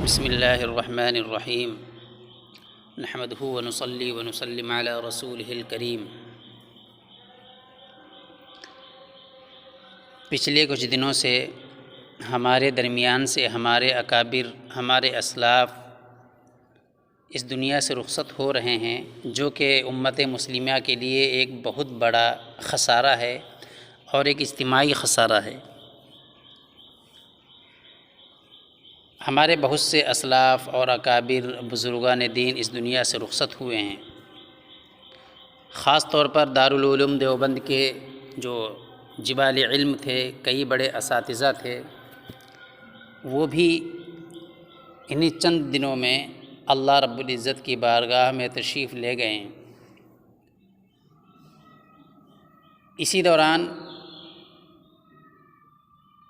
بسم اللہ الرحمن الرحیم نحمدہ ونصلی ونسلم علی رسولہ الکریم۔ پچھلے کچھ دنوں سے ہمارے درمیان سے ہمارے اکابر، ہمارے اسلاف اس دنیا سے رخصت ہو رہے ہیں، جو کہ امت مسلمہ کے لیے ایک بہت بڑا خسارہ ہے اور ایک اجتماعی خسارہ ہے۔ ہمارے بہت سے اسلاف اور اکابر بزرگان دین اس دنیا سے رخصت ہوئے ہیں۔ خاص طور پر دارالعلوم دیوبند کے جو جبال علم تھے، کئی بڑے اساتذہ تھے، وہ بھی انہی چند دنوں میں اللہ رب العزت کی بارگاہ میں تشریف لے گئے ہیں۔ اسی دوران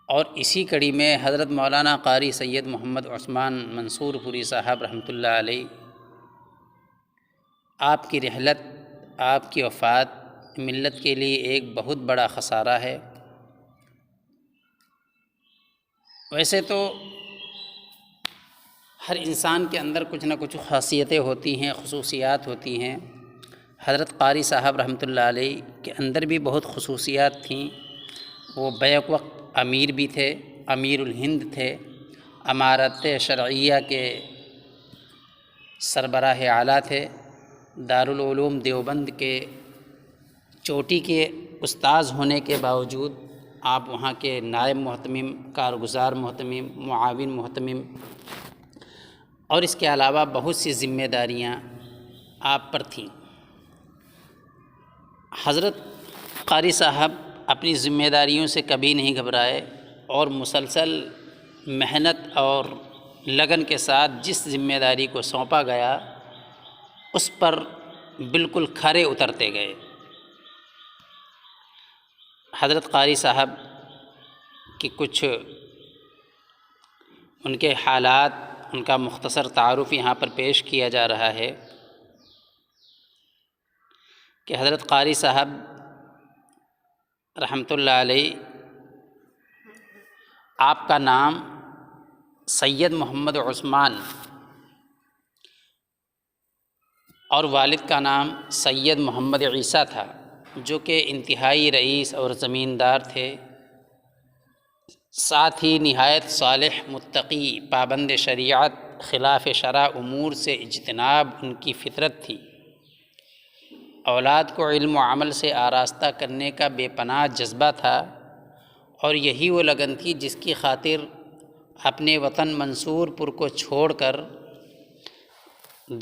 اور اسی کڑی میں حضرت مولانا قاری سید محمد عثمان منصور پوری صاحب رحمۃ اللہ علیہ، آپ کی رحلت، آپ کی وفات ملت کے لیے ایک بہت بڑا خسارہ ہے۔ ویسے تو ہر انسان کے اندر کچھ نہ کچھ خاصیتیں ہوتی ہیں، خصوصیات ہوتی ہیں۔ حضرت قاری صاحب رحمۃ اللہ علیہ کے اندر بھی بہت خصوصیات تھیں۔ وہ بیک وقت امیر بھی تھے، امیر الہند تھے، امارت شرعیہ کے سربراہ اعلیٰ تھے، دارالعلوم دیوبند کے چوٹی کے استاذ ہونے کے باوجود آپ وہاں کے نائب محتمم، کارگزار محتمم، معاون محتمم، اور اس کے علاوہ بہت سی ذمہ داریاں آپ پر تھیں۔ حضرت قاری صاحب اپنی ذمہ داریوں سے کبھی نہیں گھبرائے اور مسلسل محنت اور لگن کے ساتھ جس ذمہ داری کو سونپا گیا اس پر بالکل کھرے اترتے گئے۔ حضرت قاری صاحب کی کچھ ان کے حالات، ان کا مختصر تعارف یہاں پر پیش کیا جا رہا ہے کہ حضرت قاری صاحب رحمۃ اللہ علیہ، آپ کا نام سید محمد عثمان اور والد کا نام سید محمد عیسیٰ تھا، جو کہ انتہائی رئیس اور زمیندار تھے، ساتھ ہی نہایت صالح، متقی، پابند شریعت، خلاف شرع امور سے اجتناب ان کی فطرت تھی۔ اولاد کو علم و عمل سے آراستہ کرنے کا بے پناہ جذبہ تھا، اور یہی وہ لگن تھی جس کی خاطر اپنے وطن منصور پور کو چھوڑ کر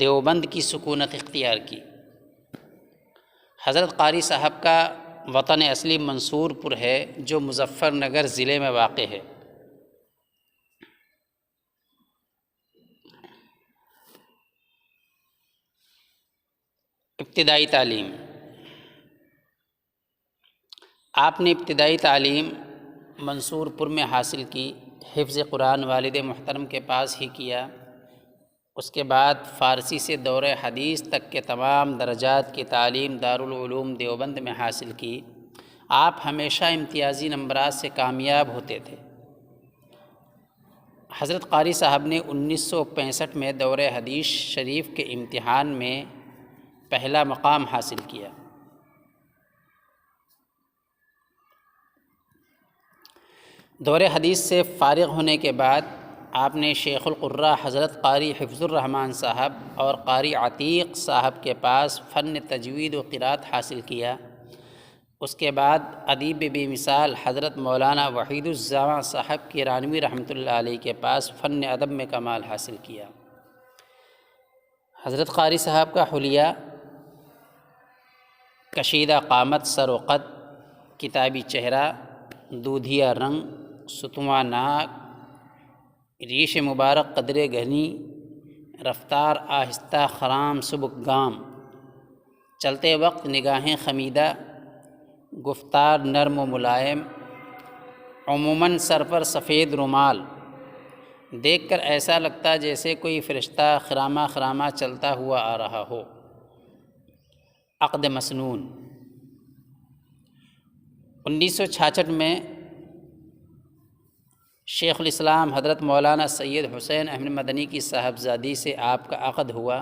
دیوبند کی سکونت اختیار کی۔ حضرت قاری صاحب کا وطن اصلی منصور پور ہے، جو مظفر نگر ضلع میں واقع ہے۔ ابتدائی تعلیم، آپ نے ابتدائی تعلیم منصور پور میں حاصل کی، حفظ قرآن والد محترم کے پاس ہی کیا۔ اس کے بعد فارسی سے دور حدیث تک کے تمام درجات کی تعلیم دارالعلوم دیوبند میں حاصل کی۔ آپ ہمیشہ امتیازی نمبرات سے کامیاب ہوتے تھے۔ حضرت قاری صاحب نے 1965 میں دور حدیث شریف کے امتحان میں پہلا مقام حاصل کیا۔ دور حدیث سے فارغ ہونے کے بعد آپ نے شیخ القراء حضرت قاری حفظ الرحمن صاحب اور قاری عتیق صاحب کے پاس فن تجوید و قرات حاصل کیا۔ اس کے بعد ادیب بے مثال حضرت مولانا وحید الزماں صاحب کیرانوی رحمۃ اللہ علیہ کے پاس فن ادب میں کمال حاصل کیا۔ حضرت قاری صاحب کا حلیہ کشیدہ قامت، سر و قد، کتابی چہرہ، دودھیا رنگ، ستواں ناک، ریش مبارک قدرے گھنی، رفتار آہستہ خرام سبک گام، چلتے وقت نگاہیں خمیدہ، گفتار نرم و ملائم، عموماً سر پر سفید رومال، دیکھ کر ایسا لگتا جیسے کوئی فرشتہ خرامہ خرامہ چلتا ہوا آ رہا ہو۔ عقد مسنون، 1966 میں شیخ الاسلام حضرت مولانا سید حسین احمد مدنی کی صاحبزادی سے آپ کا عقد ہوا۔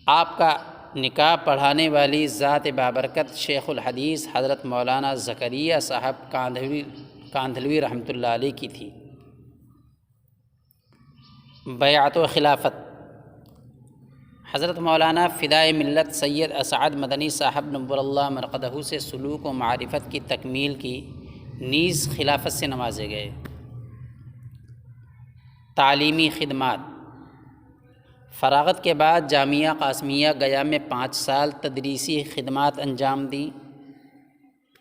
آپ کا نکاح پڑھانے والی ذات بابرکت شیخ الحدیث حضرت مولانا زکریا صاحب کاندھلوی رحمۃ اللہ علیہ کی تھی۔ بیعت و خلافت: حضرت مولانا فدائے ملت سید اسعد مدنی صاحب نور اللہ مرقدہ سے سلوک و معرفت کی تکمیل کی، نیز خلافت سے نوازے گئے۔ تعلیمی خدمات: فراغت کے بعد جامعہ قاسمیہ گیا میں 5 سال تدریسی خدمات انجام دیں۔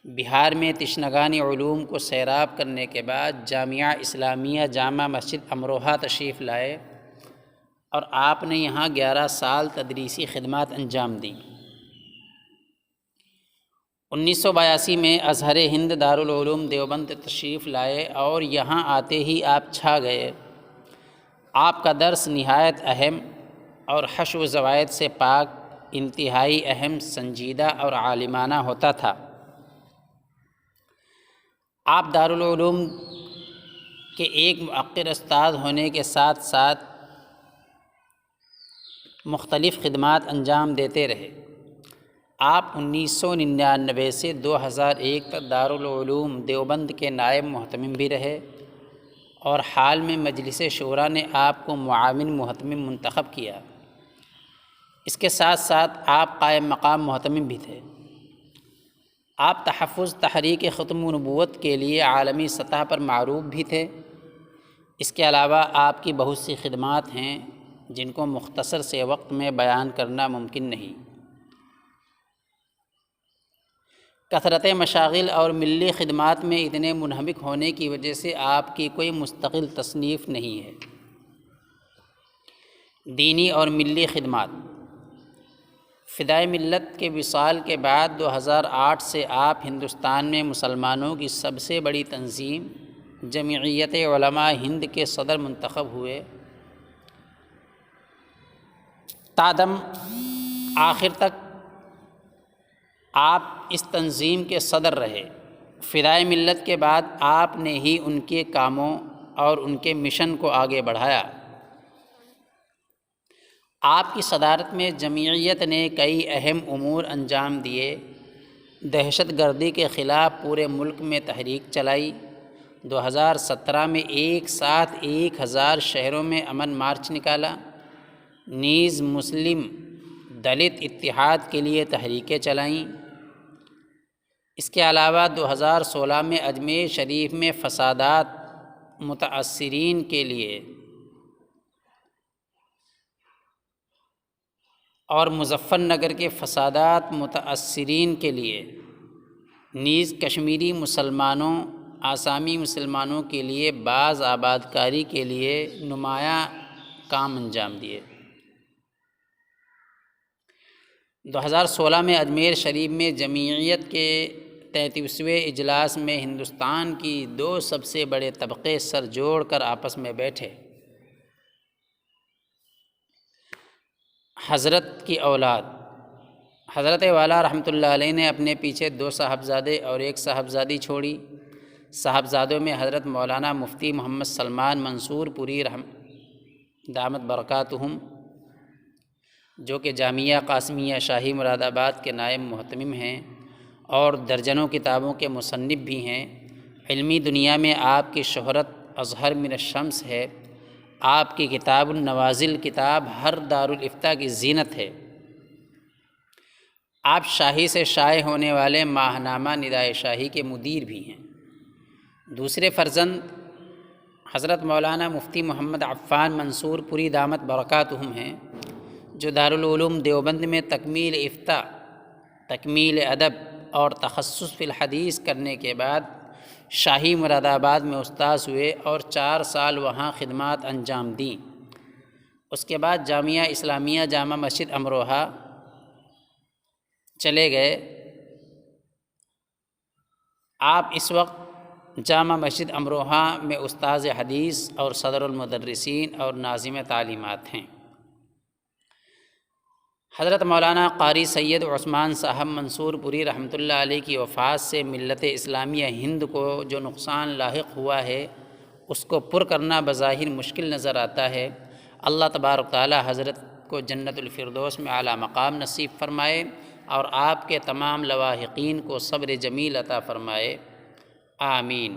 بہار میں تشنگان علوم کو سیراب کرنے کے بعد جامعہ اسلامیہ جامع مسجد امروہہ تشریف لائے اور آپ نے یہاں 11 سال تدریسی خدمات انجام دیں۔ 1982 میں ازہر ہند دارالعلوم دیوبند تشریف لائے اور یہاں آتے ہی آپ چھا گئے۔ آپ کا درس نہایت اہم اور حشو و زوائد سے پاک، انتہائی اہم، سنجیدہ اور عالمانہ ہوتا تھا۔ آپ دارالعلوم کے ایک مؤقر استاد ہونے کے ساتھ ساتھ مختلف خدمات انجام دیتے رہے۔ آپ 1999 سے 2001 تک دارالعلوم دیوبند کے نائب محتمم بھی رہے اور حال میں مجلس شورا نے آپ کو معاون محتمم منتخب کیا۔ اس کے ساتھ ساتھ آپ قائم مقام محتمم بھی تھے۔ آپ تحفظ تحریک ختم نبوت کے لیے عالمی سطح پر معروف بھی تھے۔ اس کے علاوہ آپ کی بہت سی خدمات ہیں جن کو مختصر سے وقت میں بیان کرنا ممکن نہیں۔ کثرت مشاغل اور ملی خدمات میں اتنے منہمک ہونے کی وجہ سے آپ کی کوئی مستقل تصنیف نہیں ہے۔ دینی اور ملی خدمات: فدائے ملت کے وصال کے بعد 2008 سے آپ ہندوستان میں مسلمانوں کی سب سے بڑی تنظیم جمعیت علماء ہند کے صدر منتخب ہوئے۔ تادم آخر تک آپ اس تنظیم کے صدر رہے۔ فدائے ملت کے بعد آپ نے ہی ان کے کاموں اور ان کے مشن کو آگے بڑھایا۔ آپ کی صدارت میں جمعیت نے کئی اہم امور انجام دیے۔ دہشت گردی کے خلاف پورے ملک میں تحریک چلائی۔ 2017 میں ایک ساتھ 1000 شہروں میں امن مارچ نکالا۔ نیز مسلم دلت اتحاد کے لیے تحریکیں چلائیں۔ اس کے علاوہ 2016 میں اجمیر شریف میں فسادات متاثرین کے لیے اور مظفر نگر کے فسادات متاثرین کے لیے نیز کشمیری مسلمانوں، آسامی مسلمانوں کے لیے باز آبادکاری کے لیے نمایاں کام انجام دیے۔ 2016 میں اجمیر شریف میں جمعیت کے 33ویں اجلاس میں ہندوستان کی 2 سب سے بڑے طبقے سر جوڑ کر آپس میں بیٹھے۔ حضرت کی اولاد: حضرت والا رحمۃ اللہ علیہ نے اپنے پیچھے 2 صاحبزادے اور 1 صاحبزادی چھوڑی۔ صاحبزادوں میں حضرت مولانا مفتی محمد سلمان منصور پوری دامت برکاتہم، جو کہ جامعہ قاسمیہ شاہی مراد آباد کے نائب محتمم ہیں اور درجنوں کتابوں کے مصنف بھی ہیں۔ علمی دنیا میں آپ کی شہرت اظہر من الشمس ہے۔ آپ کی کتاب النوازل کتاب ہر دارالافتاء کی زینت ہے۔ آپ شاہی سے شائع ہونے والے ماہنامہ ندائے شاہی کے مدیر بھی ہیں۔ دوسرے فرزند حضرت مولانا مفتی محمد عفان منصور پوری دامت برکاتہم ہیں، جو دارالعلوم دیوبند میں تکمیل افتاء، تکمیل ادب اور تخصص فی الحدیث کرنے کے بعد شاہی مراد آباد میں استاذ ہوئے اور 4 سال وہاں خدمات انجام دیں۔ اس کے بعد جامعہ اسلامیہ جامع مسجد امروہہ چلے گئے۔ آپ اس وقت جامع مسجد امروہہ میں استاذ حدیث اور صدر المدرسین اور ناظم تعلیمات ہیں۔ حضرت مولانا قاری سید عثمان صاحب منصور پوری رحمۃ اللہ علیہ کی وفات سے ملت اسلامیہ ہند کو جو نقصان لاحق ہوا ہے اس کو پر کرنا بظاہر مشکل نظر آتا ہے۔ اللہ تبارک تعالی حضرت کو جنت الفردوس میں اعلیٰ مقام نصیب فرمائے اور آپ کے تمام لواحقین کو صبر جمیل عطا فرمائے، آمین۔